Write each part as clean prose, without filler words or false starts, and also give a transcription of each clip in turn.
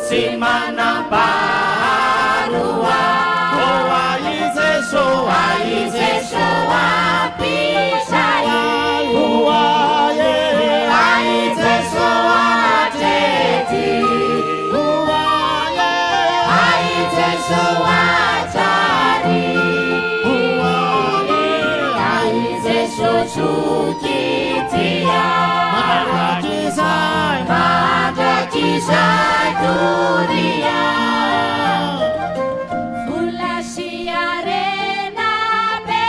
si manabarua aizeso apishai aizeso ateti aizeso atari aizeso sukitia Madrajisai dunia Fulasiarena be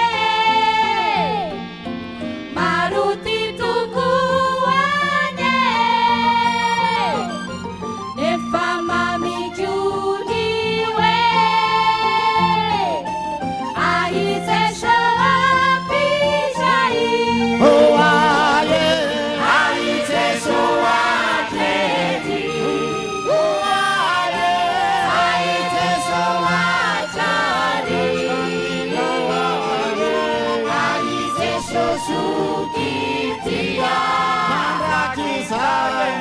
Maruti tukuane Nefamami judiwe Aize shoapishai Aize shoatleti Aize shoatari Aize shosukitia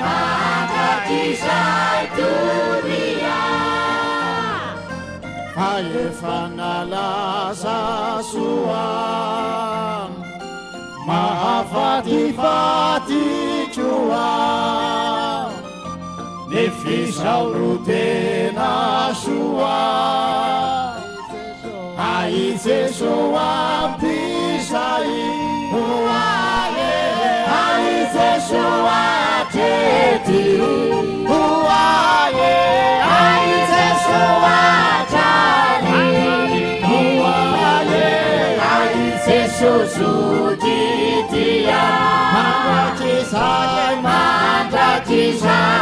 Madrajisai dunia Haifanala sasuan Mahafati-fati cuan Nefisaurutena suan Aize soapisai Aize soateti Aize soatari Aize sosukitia Madrajisai